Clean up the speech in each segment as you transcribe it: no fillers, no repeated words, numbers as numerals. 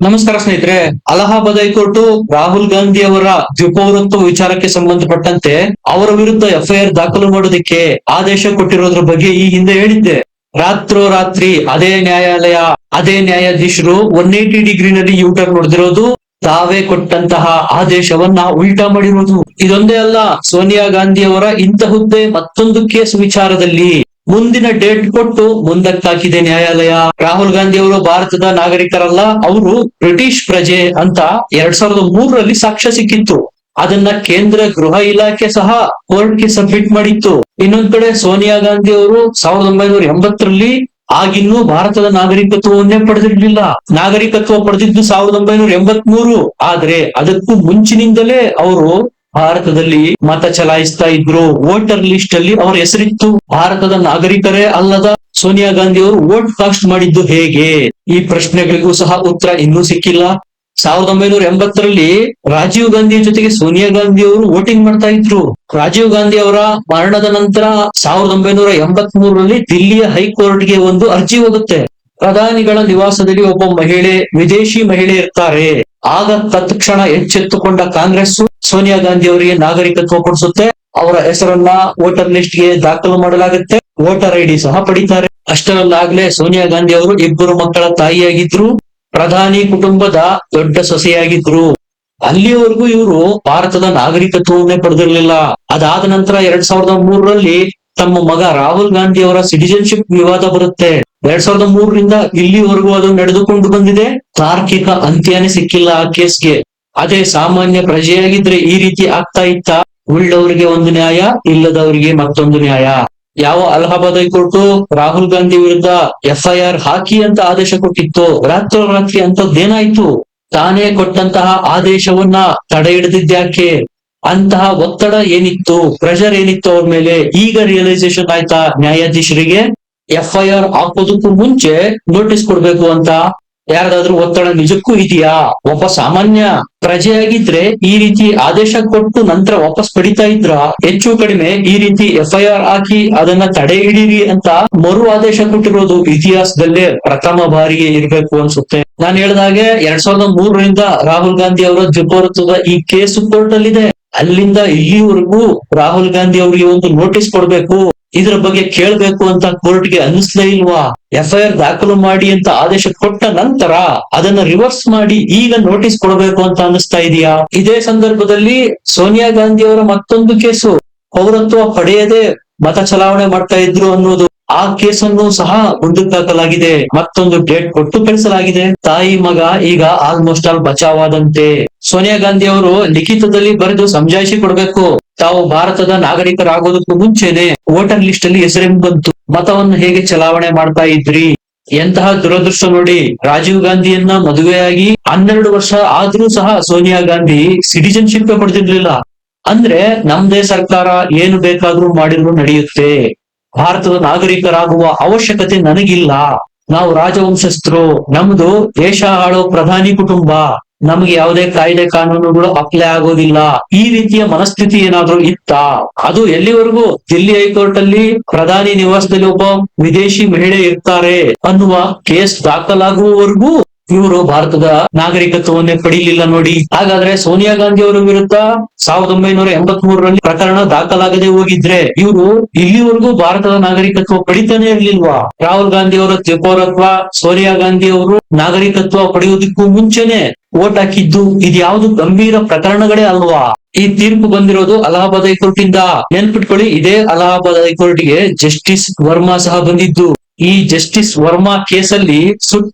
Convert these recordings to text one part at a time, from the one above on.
ನಮಸ್ಕಾರ ಸ್ನೇಹಿತರೆ. ಅಲಹಾಬಾದ್ ಹೈಕೋರ್ಟ್ ರಾಹುಲ್ ಗಾಂಧಿ ಅವರ ದ್ವಿಪೌರತ್ವ ವಿಚಾರಕ್ಕೆ ಸಂಬಂಧಪಟ್ಟಂತೆ ಅವರ ವಿರುದ್ಧ ಎಫ್ಐಆರ್ ದಾಖಲು ಮಾಡೋದಕ್ಕೆ ಆದೇಶ ಕೊಟ್ಟಿರೋದ್ರ ಬಗ್ಗೆ ಈ ಹಿಂದೆ ಹೇಳಿದ್ದೆ. ರಾತ್ರೋರಾತ್ರಿ ಅದೇ ನ್ಯಾಯಾಲಯ, ಅದೇ ನ್ಯಾಯಾಧೀಶರು 180 ಡಿಗ್ರಿನಲ್ಲಿ ಯೂಟರ್ನ್ ಹೊಡೆದಿರೋದು, ತಾವೇ ಕೊಟ್ಟಂತಹ ಆದೇಶವನ್ನ ಉಲ್ಟಾ ಮಾಡಿರೋದು. ಇದೊಂದೇ ಅಲ್ಲ, ಸೋನಿಯಾ ಗಾಂಧಿ ಅವರ ಇಂತಹುದ್ದೇ ಮತ್ತೊಂದು ಕೇಸ್ ವಿಚಾರದಲ್ಲಿ ಮುಂದಿನ ಡೇಟ್ ಕೊಟ್ಟು ಮುಂದಕ್ಕಾಕಿದೆ ನ್ಯಾಯಾಲಯ. ರಾಹುಲ್ ಗಾಂಧಿ ಅವರು ಭಾರತದ ನಾಗರಿಕರಲ್ಲ, ಅವರು ಬ್ರಿಟಿಷ್ ಪ್ರಜೆ ಅಂತ 2003ರಲ್ಲಿ ಸಾಕ್ಷ್ಯ ಸಿಕ್ಕಿತ್ತು. ಅದನ್ನ ಕೇಂದ್ರ ಗೃಹ ಇಲಾಖೆ ಸಹ ಕೋರ್ಟ್ಗೆ ಸಬ್ಮಿಟ್ ಮಾಡಿತ್ತು. ಇನ್ನೊಂದ್ ಕಡೆ ಸೋನಿಯಾ ಗಾಂಧಿ ಅವರು 1980ರಲ್ಲಿ ಆಗಿನ್ನೂ ಭಾರತದ ನಾಗರಿಕತ್ವವನ್ನೇ ಪಡೆದಿರ್ಲಿಲ್ಲ. ನಾಗರಿಕತ್ವ ಪಡೆದಿದ್ದು 1983. ಆದ್ರೆ ಅದಕ್ಕೂ ಮುಂಚಿನಿಂದಲೇ ಅವರು ಭಾರತದಲ್ಲಿ ಮತ ಚಲಾಯಿಸ್ತಾ ಇದ್ರು. ವೋಟರ್ ಲಿಸ್ಟ್ ಅಲ್ಲಿ ಅವರ ಹೆಸರಿತ್ತು. ಭಾರತದ ನಾಗರಿಕರೇ ಅಲ್ಲದ ಸೋನಿಯಾ ಗಾಂಧಿ ಅವರು ವೋಟ್ ಕಾಸ್ಟ್ ಮಾಡಿದ್ದು ಹೇಗೆ? ಈ ಪ್ರಶ್ನೆಗಳಿಗೂ ಸಹ ಉತ್ತರ ಇನ್ನೂ ಸಿಕ್ಕಿಲ್ಲ. 1980ರಲ್ಲಿ ರಾಜೀವ್ ಗಾಂಧಿ ಜೊತೆಗೆ ಸೋನಿಯಾ ಗಾಂಧಿ ಅವರು ವೋಟಿಂಗ್ ಮಾಡ್ತಾ ಇದ್ರು. ರಾಜೀವ್ ಗಾಂಧಿ ಅವರ ಮರಣದ ನಂತರ 1983ರಲ್ಲಿ ದಿಲ್ಲಿಯ ಹೈಕೋರ್ಟ್ಗೆ ಒಂದು ಅರ್ಜಿ ಹೋಗುತ್ತೆ. ಪ್ರಧಾನಿಗಳ ನಿವಾಸದಲ್ಲಿ ಒಬ್ಬ ಮಹಿಳೆ, ವಿದೇಶಿ ಮಹಿಳೆ ಇರ್ತಾರೆ. ಆಗ ತತ್ಕ್ಷಣ ಎಚ್ಚೆತ್ತುಕೊಂಡ ಕಾಂಗ್ರೆಸ್ ಸೋನಿಯಾ ಗಾಂಧಿ ಅವರಿಗೆ ನಾಗರಿಕತ್ವ ಕೊಡಿಸುತ್ತೆ. ಅವರ ಹೆಸರನ್ನ ವೋಟರ್ ಲಿಸ್ಟ್ ಗೆ ದಾಖಲು ಮಾಡಲಾಗುತ್ತೆ. ವೋಟರ್ ಐಡಿ ಸಹ ಪಡಿತಾರೆ. ಅಷ್ಟರಲ್ಲಾಗ್ಲೇ ಸೋನಿಯಾ ಗಾಂಧಿ ಅವರು 2 ಮಕ್ಕಳ ತಾಯಿಯಾಗಿದ್ರು, ಪ್ರಧಾನಿ ಕುಟುಂಬದ ದೊಡ್ಡ ಸೊಸೆಯಾಗಿದ್ರು. ಅಲ್ಲಿಯವರೆಗೂ ಇವರು ಭಾರತದ ನಾಗರಿಕತ್ವವನ್ನೇ ಪಡೆದಿರಲಿಲ್ಲ. ಅದಾದ ನಂತರ 2003ರಲ್ಲಿ ತಮ್ಮ ಮಗ ರಾಹುಲ್ ಗಾಂಧಿ ಅವರ ಸಿಟಿಜನ್ಶಿಪ್ ವಿವಾದ ಬರುತ್ತೆ. 2003ರಿಂದ ಇಲ್ಲಿವರೆಗೂ ಅದು ನಡೆದುಕೊಂಡು ಬಂದಿದೆ. ತಾರ್ಕಿಕ ಅಂತ್ಯನೇ ಸಿಕ್ಕಿಲ್ಲ ಆ ಕೇಸ್ಗೆ. ಅದೇ ಸಾಮಾನ್ಯ ಪ್ರಜೆಯಾಗಿದ್ರೆ ಈ ರೀತಿ ಆಗ್ತಾ ಇತ್ತ? ಉಳ್ಳವರಿಗೆ ಒಂದು ನ್ಯಾಯ, ಇಲ್ಲದವರಿಗೆ ಮತ್ತೊಂದು ನ್ಯಾಯ. ಯಾವ ಅಲಹಾಬಾದ್ ಹೈಕೋರ್ಟ್ ರಾಹುಲ್ ಗಾಂಧಿ ವಿರುದ್ಧ ಎಫ್ಐಆರ್ ಹಾಕಿ ಅಂತ ಆದೇಶ ಕೊಟ್ಟಿತ್ತು, ರಾತ್ರೋರಾತ್ರಿ ಅಂತದ್ದೇನಾಯ್ತು? ತಾನೇ ಕೊಟ್ಟಂತಹ ಆದೇಶವನ್ನ ತಡೆ ಹಿಡಿದಿದ್ಯಾಕೆ? ಅಂತಹ ಒತ್ತಡ ಏನಿತ್ತು, ಪ್ರೆಷರ್ ಏನಿತ್ತು ಅವ್ರ ಮೇಲೆ? ಈಗ ರಿಯಲೈಸೇಷನ್ ಆಯ್ತಾ ನ್ಯಾಯಾಧೀಶರಿಗೆ ಎಫ್ಐಆರ್ ಹಾಕೋದಕ್ಕೂ ಮುಂಚೆ ನೋಟಿಸ್ ಕೊಡ್ಬೇಕು ಅಂತ? ಯಾರ್ದಾದ್ರೂ ಒತ್ತಡ ನಿಜಕ್ಕೂ ಇದೆಯಾ? ಒಬ್ಬ ಸಾಮಾನ್ಯ ಪ್ರಜೆಯಾಗಿದ್ರೆ ಈ ರೀತಿ ಆದೇಶ ಕೊಟ್ಟು ನಂತರ ವಾಪಸ್ ಪಡಿತಾ ಇದ್ರ? ಹೆಚ್ಚು ಕಡಿಮೆ ಈ ರೀತಿ ಎಫ್ಐಆರ್ ಹಾಕಿ ಅದನ್ನ ತಡೆ ಹಿಡೀರಿ ಅಂತ ಮರು ಆದೇಶ ಕೊಟ್ಟಿರೋದು ಇತಿಹಾಸದಲ್ಲೇ ಪ್ರಥಮ ಬಾರಿಗೆ ಇರ್ಬೇಕು ಅನ್ಸುತ್ತೆ. ನಾನು ಹೇಳ್ದಾಗೆ 2003ರಿಂದ ರಾಹುಲ್ ಗಾಂಧಿ ಅವರ ದ್ವಿಪೌರತ್ವದ ಈ ಕೇಸ್ ಕೋರ್ಟ್ ಅಲ್ಲಿದೆ. ಅಲ್ಲಿಂದ ಇಲ್ಲಿವರೆಗೂ ರಾಹುಲ್ ಗಾಂಧಿ ಅವರಿಗೆ ಒಂದು ನೋಟಿಸ್ ಕೊಡ್ಬೇಕು, ಇದ್ರ ಬಗ್ಗೆ ಕೇಳ್ಬೇಕು ಅಂತ ಕೋರ್ಟ್ಗೆ ಅನ್ನಿಸ್ಲೇ ಇಲ್ವಾ? ಎಫ್ಐಆರ್ ದಾಖಲು ಮಾಡಿ ಅಂತ ಆದೇಶ ಕೊಟ್ಟ ನಂತರ ಅದನ್ನ ರಿವರ್ಸ್ ಮಾಡಿ ಈಗ ನೋಟಿಸ್ ಕೊಡಬೇಕು ಅಂತ ಅನ್ನಿಸ್ತಾ ಇದೆಯಾ? ಇದೇ ಸಂದರ್ಭದಲ್ಲಿ ಸೋನಿಯಾ ಗಾಂಧಿ ಅವರ ಮತ್ತೊಂದು ಕೇಸು, ಪೌರತ್ವ ಪಡೆಯದೆ ಮತ ಚಲಾವಣೆ ಮಾಡ್ತಾ ಇದ್ರು ಅನ್ನೋದು, ಆ ಕೇಸನ್ನು ಸಹ ಮುಂದಕ್ಕೆ ಹಾಕಲಾಗಿದೆ. ಮತ್ತೊಂದು ಡೇಟ್ ಕೊಟ್ಟು ಕಳಿಸಲಾಗಿದೆ. ತಾಯಿ ಮಗ ಈಗ ಆಲ್ಮೋಸ್ಟ್ ಆಲ್ ಬಚಾವಾದಂತೆ. ಸೋನಿಯಾ ಗಾಂಧಿ ಅವರು ಲಿಖಿತದಲ್ಲಿ ಬರೆದು ಸಮಜಾಯಿಷಿ ಕೊಡ್ಬೇಕು. ತಾವು ಭಾರತದ ನಾಗರಿಕರಾಗೋದಕ್ಕೂ ಮುಂಚೆನೆ ವೋಟರ್ ಲಿಸ್ಟ್ ಅಲ್ಲಿ ಹೆಸರೇನು ಬಂತು, ಮತವನ್ನು ಹೇಗೆ ಚಲಾವಣೆ ಮಾಡ್ತಾ ಇದ್ರಿ? ಎಂತಹ ದುರದೃಷ್ಟ ನೋಡಿ. ರಾಜೀವ್ ಗಾಂಧಿಯನ್ನ ಮದುವೆಯಾಗಿ 12 ವರ್ಷ ಆದ್ರೂ ಸಹ ಸೋನಿಯಾ ಗಾಂಧಿ ಸಿಟಿಜನ್ಶಿಪ್ ಪಡೆದಿರ್ಲಿಲ್ಲ. ಅಂದ್ರೆ ನಮ್ದೇ ಸರ್ಕಾರ ಏನು ಬೇಕಾದ್ರೂ ಮಾಡಿದ್ರು ನಡೆಯುತ್ತೆ, ಭಾರತದ ನಾಗರಿಕರಾಗುವ ಅವಶ್ಯಕತೆ ನನಗಿಲ್ಲ, ನಾವು ರಾಜವಂಶಸ್ಥರು, ನಮ್ದು ದೇಶ ಆಳೋ ಪ್ರಧಾನಿ ಕುಟುಂಬ, ನಮ್ಗೆ ಯಾವುದೇ ಕಾಯ್ದೆ ಕಾನೂನುಗಳು ಅಪ್ಲೈ ಆಗೋದಿಲ್ಲ, ಈ ರೀತಿಯ ಮನಸ್ಥಿತಿ ಏನಾದ್ರೂ ಇತ್ತ? ಅದು ಎಲ್ಲಿವರೆಗೂ? ದಿಲ್ಲಿ ಹೈಕೋರ್ಟ್ ಅಲ್ಲಿ ಪ್ರಧಾನಿ ನಿವಾಸದಲ್ಲಿ ಒಬ್ಬ ವಿದೇಶಿ ಮಹಿಳೆ ಇರ್ತಾರೆ ಅನ್ನುವ ಕೇಸ್ ದಾಖಲಾಗುವವರೆಗೂ ಇವರು ಭಾರತದ ನಾಗರಿಕತ್ವವನ್ನೇ ಪಡೀಲಿಲ್ಲ ನೋಡಿ. ಹಾಗಾದ್ರೆ ಸೋನಿಯಾ ಗಾಂಧಿ ಅವರ ವಿರುದ್ಧ 1983ರಲ್ಲಿ ಪ್ರಕರಣ ದಾಖಲಾಗದೆ ಹೋಗಿದ್ರೆ ಇವರು ಇಲ್ಲಿವರೆಗೂ ಭಾರತದ ನಾಗರಿಕತ್ವ ಪಡಿತಾನೆ ಇರ್ಲಿಲ್ವಾ? ರಾಹುಲ್ ಗಾಂಧಿ ಅವರ ದ್ವಿಪೌರತ್ವ, ಸೋನಿಯಾ ಗಾಂಧಿ ಅವರು ನಾಗರಿಕತ್ವ ಪಡೆಯುವುದಕ್ಕೂ ಮುಂಚೆನೆ ವೋಟ್ ಹಾಕಿದ್ದು, ಇದ್ಯಾವುದು ಗಂಭೀರ ಪ್ರಕರಣಗಳೇ ಅಲ್ವಾ? ಈ ತೀರ್ಪು ಬಂದಿರೋದು ಅಲಹಾಬಾದ್ ಹೈಕೋರ್ಟ್ ಇಂದ. ನೆನ್ಪಿಟ್ಕೊಳ್ಳಿ, ಇದೇ ಅಲಹಾಬಾದ್ ಹೈಕೋರ್ಟ್ಗೆ ಜಸ್ಟಿಸ್ ವರ್ಮಾ ಸಹ ಬಂದಿದ್ದು. ಈ ಜಸ್ಟಿಸ್ ವರ್ಮಾ ಕೇಸಲ್ಲಿ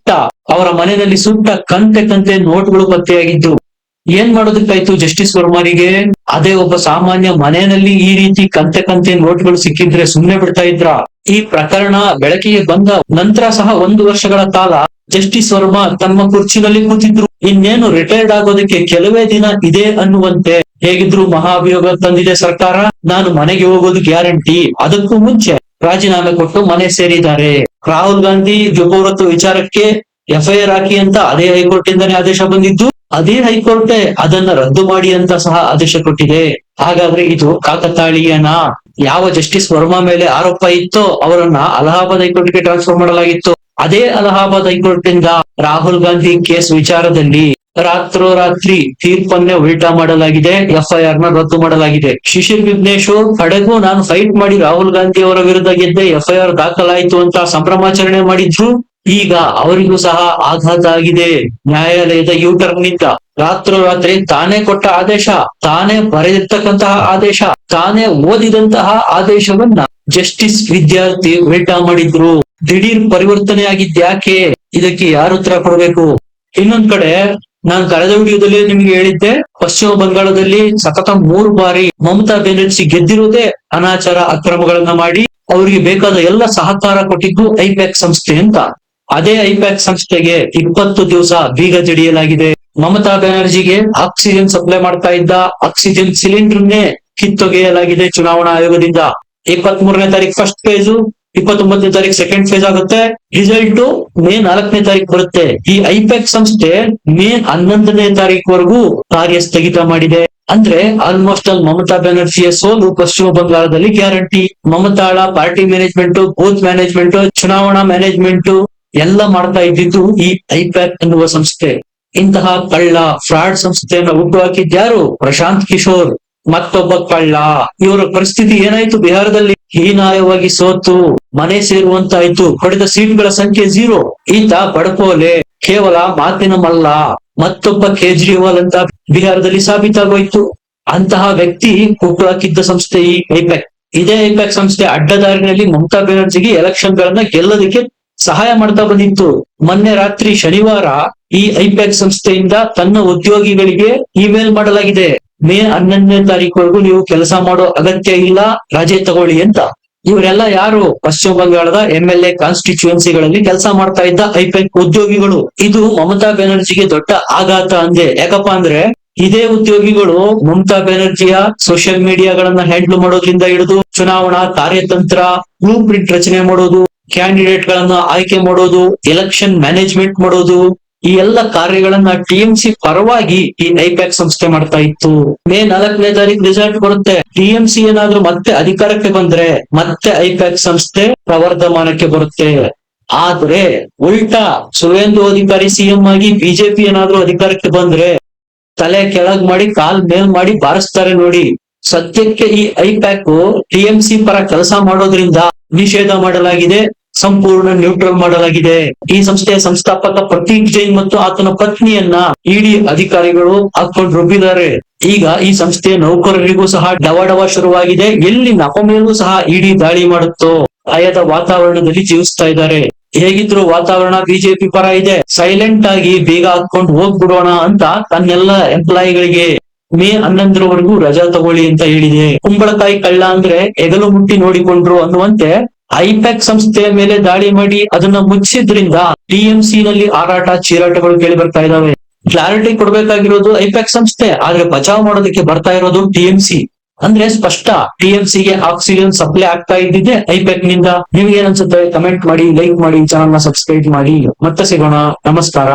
ಅವರ ಮನೆಯಲ್ಲಿ ಸುಟ್ಟ ಕಂತೆ ನೋಟ್ಗಳು ಪತ್ತೆಯಾಗಿದ್ದು. ಏನ್ ಮಾಡೋದಕ್ಕಾಯ್ತು ಜಸ್ಟಿಸ್ ವರ್ಮಾರಿಗೆ? ಅದೇ ಒಬ್ಬ ಸಾಮಾನ್ಯ ಮನೆಯಲ್ಲಿ ಈ ರೀತಿ ಕಂತೆ ನೋಟ್ಗಳು ಸಿಕ್ಕಿದ್ರೆ ಸುಮ್ನೆ ಬಿಡ್ತಾ ಇದ್ರ? ಈ ಪ್ರಕರಣ ಬೆಳಕಿಗೆ ಬಂದ ನಂತರ ಸಹ 1 ವರ್ಷಗಳ ಕಾಲ ಜಸ್ಟಿಸ್ ವರ್ಮಾ ತಮ್ಮ ಕುರ್ಚಿನಲ್ಲಿ ಕೂತಿದ್ರು. ಇನ್ನೇನು ರಿಟೈರ್ಡ್ ಆಗೋದಕ್ಕೆ ಕೆಲವೇ ದಿನ ಇದೆ ಅನ್ನುವಂತೆ ಹೇಗಿದ್ರು ಮಹಾಭಿಯೋಗ ತಂದಿದೆ ಸರ್ಕಾರ. ನಾನು ಮನೆಗೆ ಹೋಗೋದು ಗ್ಯಾರಂಟಿ, ಅದಕ್ಕೂ ಮುಂಚೆ ರಾಜೀನಾಮೆ ಕೊಟ್ಟು ಮನೆ ಸೇರಿದ್ದಾರೆ. ರಾಹುಲ್ ಗಾಂಧಿ ದ್ವಿಪೌರತ್ವ ವಿಚಾರಕ್ಕೆ ಎಫ್ಐಆರ್ ಹಾಕಿ ಅಂತ ಅದೇ ಹೈಕೋರ್ಟ್ ಇಂದಾನೆ ಆದೇಶ ಬಂದಿದ್ದು, ಅದೇ ಹೈಕೋರ್ಟ್ ಅದನ್ನ ರದ್ದು ಮಾಡಿ ಅಂತ ಸಹ ಆದೇಶ ಕೊಟ್ಟಿದೆ. ಹಾಗಾದ್ರೆ ಇದು ಕಾಕತಾಳೀಯನಾ? ಯಾವ ಜಸ್ಟಿಸ್ ವರ್ಮಾ ಮೇಲೆ ಆರೋಪ ಇತ್ತೋ ಅವರನ್ನ ಅಲಹಾಬಾದ್ ಹೈಕೋರ್ಟ್ಗೆ ಟ್ರಾನ್ಸ್ಫರ್ ಮಾಡಲಾಗಿತ್ತು. ಅದೇ ಅಲಹಾಬಾದ್ ಹೈಕೋರ್ಟ್ ಇಂದ ರಾಹುಲ್ ಗಾಂಧಿ ಕೇಸ್ ವಿಚಾರದಲ್ಲಿ ರಾತ್ರೋರಾತ್ರಿ ತೀರ್ಪನ್ನೇ ಉಲ್ಟಾ ಮಾಡಲಾಗಿದೆ, ಎಫ್ಐಆರ್ ನ ರದ್ದು ಮಾಡಲಾಗಿದೆ. ಶಿಶಿರ್ ವಿಘ್ನೇಶ್ ಕಡೆಗೂ ನಾನು ಫೈಟ್ ಮಾಡಿ ರಾಹುಲ್ ಗಾಂಧಿ ಅವರ ವಿರುದ್ಧ ಗೆದ್ದೆ, ಎಫ್ಐಆರ್ ದಾಖಲಾಯಿತು ಅಂತ ಸಂಭ್ರಮಾಚರಣೆ ಮಾಡಿದ್ರು. ಈಗ ಅವರಿಗೂ ಸಹ ಆಘಾತ ಆಗಿದೆ ನ್ಯಾಯಾಲಯದ ಯೂಟರ್ನ್ ನಿಂದ. ರಾತ್ರೋರಾತ್ರಿ ತಾನೇ ಕೊಟ್ಟ ಆದೇಶ, ತಾನೇ ಬರೆದಿರ್ತಕ್ಕಂತಹ ಆದೇಶ, ತಾನೇ ಓದಿದಂತಹ ಆದೇಶವನ್ನ ಜಸ್ಟಿಸ್ ವಿದ್ಯಾರ್ಥಿ ಉಲ್ಟಾ ಮಾಡಿದ್ರು. ದಿಢೀರ್ ಪರಿವರ್ತನೆ ಆಗಿದ್ಯಾಕೆ? ಇದಕ್ಕೆ ಯಾರು ಉತ್ತರ ಕೊಡಬೇಕು? ಇನ್ನೊಂದ್ ಕಡೆ ನಾನು ಕಳೆದ ವಿಡಿಯೋದಲ್ಲಿ ನಿಮ್ಗೆ ಹೇಳಿದ್ದೆ, ಪಶ್ಚಿಮ ಬಂಗಾಳದಲ್ಲಿ ಸತತ 3 ಬಾರಿ ಮಮತಾ ಬ್ಯಾನರ್ಜಿ ಗೆದ್ದಿರುವುದೇ ಅನಾಚಾರ ಅಕ್ರಮಗಳನ್ನ ಮಾಡಿ ಅವರಿಗೆ ಬೇಕಾದ ಎಲ್ಲ ಸಹಕಾರ ಕೊಟ್ಟಿದ್ದು ಐಪ್ಯಾಕ್ ಸಂಸ್ಥೆ ಅಂತ. ಅದೇ ಐಪ್ಯಾಕ್ ಸಂಸ್ಥೆಗೆ 20 ದಿವಸ ಬೀಗ ಜಡಿಯಲಾಗಿದೆ. ಮಮತಾ ಬ್ಯಾನರ್ಜಿಗೆ ಆಕ್ಸಿಜನ್ ಸಪ್ಲೈ ಮಾಡ್ತಾ ಇದ್ದ ಆಕ್ಸಿಜನ್ ಸಿಲಿಂಡರ್ನೇ ಕಿತ್ತೊಗೆಯಲಾಗಿದೆ ಚುನಾವಣಾ ಆಯೋಗದಿಂದ. 23ನೇ ತಾರೀಕು ಫಸ್ಟ್ ಫೇಜು, 29ನೇ ತಾರೀಕು ಸೆಕೆಂಡ್ ಫೇಸ್ ಆಗುತ್ತೆ. ರಿಸಲ್ಟ್ ಮೇ 4ನೇ ತಾರೀಕು ಬರುತ್ತೆ. ಈ ಐಪ್ಯಾಕ್ ಸಂಸ್ಥೆ ಮೇ 11ನೇ ತಾರೀಕುವರೆಗೂ ಕಾರ್ಯ ಸ್ಥಗಿತ ಮಾಡಿದೆ. ಅಂದ್ರೆ ಆಲ್ಮೋಸ್ಟ್ ಆಲ್ ಮಮತಾ ಬ್ಯಾನರ್ಜಿಯ ಸೋಲು ಪಶ್ಚಿಮ ಬಂಗಾಳದಲ್ಲಿ ಗ್ಯಾರಂಟಿ. ಮಮತಾಳ ಪಾರ್ಟಿ ಮ್ಯಾನೇಜ್ಮೆಂಟ್, ಬೂತ್ ಮ್ಯಾನೇಜ್ಮೆಂಟ್, ಚುನಾವಣಾ ಮ್ಯಾನೇಜ್ಮೆಂಟ್ ಎಲ್ಲ ಮಾಡ್ತಾ ಇದ್ದಿದ್ದು ಈ ಐಪ್ಯಾಕ್ ಎನ್ನುವ ಸಂಸ್ಥೆ. ಇಂತಹ ಕಳ್ಳ ಫ್ರಾಡ್ ಸಂಸ್ಥೆಯನ್ನ ಹುಟ್ಟುಹಾಕಿದ್ಯಾರು? ಪ್ರಶಾಂತ್ ಕಿಶೋರ್, ಮತ್ತೊಬ್ಬ ಕಳ್ಳ. ಇವರ ಪರಿಸ್ಥಿತಿ ಏನಾಯ್ತು? ಬಿಹಾರದಲ್ಲಿ ಹೀನಾಯವಾಗಿ ಸೋತು ಮನೆ ಸೇರುವಂತಾಯ್ತು. ಪಡೆದ ಸೀಟ್ಗಳ ಸಂಖ್ಯೆ 0. ಈತ ಬಡಕೋಲೆ, ಕೇವಲ ಮಾತಿನ ಮಲ್ಲ, ಮತ್ತೊಬ್ಬ ಕೇಜ್ರಿವಾಲ್ ಅಂತ ಬಿಹಾರದಲ್ಲಿ ಸಾಬೀತಾಗೋಯ್ತು. ಅಂತಹ ವ್ಯಕ್ತಿ ಹುಟ್ಟುಹಾಕಿದ್ದ ಸಂಸ್ಥೆ ಈ ಐಪ್ಯಾಕ್. ಇದೇ ಐಪ್ಯಾಕ್ ಸಂಸ್ಥೆ ಅಡ್ಡದಾರಿನಲ್ಲಿ ಮಮತಾ ಬ್ಯಾನರ್ಜಿಗೆ ಎಲೆಕ್ಷನ್ ಗಳನ್ನ ಗೆಲ್ಲೋದಕ್ಕೆ ಸಹಾಯ ಮಾಡ್ತಾ ಬಂದಿತ್ತು. ಮೊನ್ನೆ ರಾತ್ರಿ ಶನಿವಾರ ಈ ಐಪ್ಯಾಕ್ ಸಂಸ್ಥೆಯಿಂದ ತನ್ನ ಉದ್ಯೋಗಿಗಳಿಗೆ ಇಮೇಲ್ ಮಾಡಲಾಗಿದೆ, ಮೇ 11ನೇ ತಾರೀಕುವರೆಗೂ ನೀವು ಕೆಲಸ ಮಾಡೋ ಅಗತ್ಯ ಇಲ್ಲ, ರಜೆ ತಗೊಳ್ಳಿ ಅಂತ. ಇವರೆಲ್ಲ ಯಾರು? ಪಶ್ಚಿಮ ಬಂಗಾಳದ MLA ಕಾನ್ಸ್ಟಿಟ್ಯೂಯನ್ಸಿಗಳಲ್ಲಿ ಕೆಲಸ ಮಾಡ್ತಾ ಇದ್ದ ಐಪ್ಯಾಕ್ ಉದ್ಯೋಗಿಗಳು. ಇದು ಮಮತಾ ಬ್ಯಾನರ್ಜಿಗೆ ದೊಡ್ಡ ಆಘಾತ ಅಂದೆ. ಯಾಕಪ್ಪ ಅಂದ್ರೆ ಇದೇ ಉದ್ಯೋಗಿಗಳು ಮಮತಾ ಬ್ಯಾನರ್ಜಿಯ ಸೋಷಿಯಲ್ ಮೀಡಿಯಾಗಳನ್ನ ಹ್ಯಾಂಡಲ್ ಮಾಡೋದ್ರಿಂದ ಹಿಡಿದು ಚುನಾವಣಾ ಕಾರ್ಯತಂತ್ರ ಬ್ಲೂ ಪ್ರಿಂಟ್ ರಚನೆ ಮಾಡೋದು, ಕ್ಯಾಂಡಿಡೇಟ್ ಗಳನ್ನ ಆಯ್ಕೆ ಮಾಡೋದು, ಎಲೆಕ್ಷನ್ ಮ್ಯಾನೇಜ್ಮೆಂಟ್ ಮಾಡೋದು, ಈ ಎಲ್ಲ ಕಾರ್ಯಗಳನ್ನ TMC ಪರವಾಗಿ ಈ ಐಪ್ಯಾಕ್ ಸಂಸ್ಥೆ ಮಾಡ್ತಾ ಇತ್ತು. ಮೇ 4ನೇ ತಾರೀಕು ರಿಸಲ್ಟ್ ಬರುತ್ತೆ. TMC ಏನಾದ್ರೂ ಮತ್ತೆ ಅಧಿಕಾರಕ್ಕೆ ಬಂದ್ರೆ ಮತ್ತೆ ಐಪ್ಯಾಕ್ ಸಂಸ್ಥೆ ಪ್ರವರ್ಧಮಾನಕ್ಕೆ ಬರುತ್ತೆ. ಆದ್ರೆ ಉಲ್ಟಾ ಸುವೇಂದು ಅಧಿಕಾರಿ CM ಆಗಿ ಬಿಜೆಪಿ ಏನಾದ್ರೂ ಅಧಿಕಾರಕ್ಕೆ ಬಂದ್ರೆ ತಲೆ ಕೆಳಗ್ ಮಾಡಿ ಕಾಲ್ ಮೇಲ್ ಮಾಡಿ ಬಾರಿಸ್ತಾರೆ ನೋಡಿ. ಸದ್ಯಕ್ಕೆ ಈ ಐಪ್ಯಾಕ್ TMC ಪರ ಕೆಲಸ ಮಾಡೋದ್ರಿಂದ ನಿಷೇಧ ಮಾಡಲಾಗಿದೆ, ಸಂಪೂರ್ಣ ನ್ಯೂಟ್ರಲ್ ಮಾಡಲಾಗಿದೆ. ಈ ಸಂಸ್ಥೆಯ ಸಂಸ್ಥಾಪಕ ಪ್ರತೀಕ್ ಜೈನ್ ಮತ್ತು ಆತನ ಪತ್ನಿಯನ್ನ ಇಡಿ ಅಧಿಕಾರಿಗಳು ಹಾಕೊಂಡು ರುಬ್ಬಿದ್ದಾರೆ. ಈಗ ಈ ಸಂಸ್ಥೆಯ ನೌಕರರಿಗೂ ಸಹ ಡವಡವ ಶುರುವಾಗಿದೆ. ಎಲ್ಲಿ ನಮ್ಮ ಮೇಲೂ ಸಹ ಇಡಿ ದಾಳಿ ಮಾಡುತ್ತೋ ಭಯದ ವಾತಾವರಣದಲ್ಲಿ ಜೀವಿಸ್ತಾ ಇದ್ದಾರೆ. ಹೇಗಿದ್ರು ವಾತಾವರಣ ಬಿಜೆಪಿ ಪರ ಇದೆ, ಸೈಲೆಂಟ್ ಆಗಿ ಬೇಗ ಹಾಕೊಂಡು ಹೋಗ್ಬಿಡೋಣ ಅಂತ ತನ್ನೆಲ್ಲ ಎಂಪ್ಲಾಯಿಗಳಿಗೆ ಮೇ 11ರವರೆಗೂ ರಜಾ ತಗೊಳ್ಳಿ ಅಂತ ಹೇಳಿದೆ. ಕುಂಬಳಕಾಯಿ ಕಳ್ಳ ಅಂದ್ರೆ ಹೆಗಲು ಮುಟ್ಟಿ ನೋಡಿಕೊಂಡ್ರು ಅನ್ನುವಂತೆ ಐಪ್ಯಾಕ್ ಸಂಸ್ಥೆಯ ಮೇಲೆ ದಾಳಿ ಮಾಡಿ ಅದನ್ನ ಮುಚ್ಚಿದ್ರಿಂದ TMC ನಲ್ಲಿ ಹಾರಾಟ ಚೀರಾಟಗಳು ಕೇಳಿ ಬರ್ತಾ ಇದಾವೆ. ಕ್ಲಾರಿಟಿ ಕೊಡ್ಬೇಕಾಗಿರೋದು ಐಪ್ಯಾಕ್ ಸಂಸ್ಥೆ, ಆದ್ರೆ ಬಚಾವ್ ಮಾಡೋದಕ್ಕೆ ಬರ್ತಾ ಇರೋದು TMC. ಅಂದ್ರೆ ಸ್ಪಷ್ಟ TMCಗೆ ಆಕ್ಸಿಜನ್ ಸಪ್ಲೈ ಆಗ್ತಾ ಇದ್ದಿದೆ ಐಪ್ಯಾಕ್ ನಿಂದ. ನಿಮ್ಗೆ ಏನನ್ಸುತ್ತೆ? ಕಮೆಂಟ್ ಮಾಡಿ, ಲೈಕ್ ಮಾಡಿ, ಚಾನಲ್ ನ ಸಬ್ಸ್ಕ್ರೈಬ್ ಮಾಡಿ. ಮತ್ತೆ ಸಿಗೋಣ. ನಮಸ್ಕಾರ.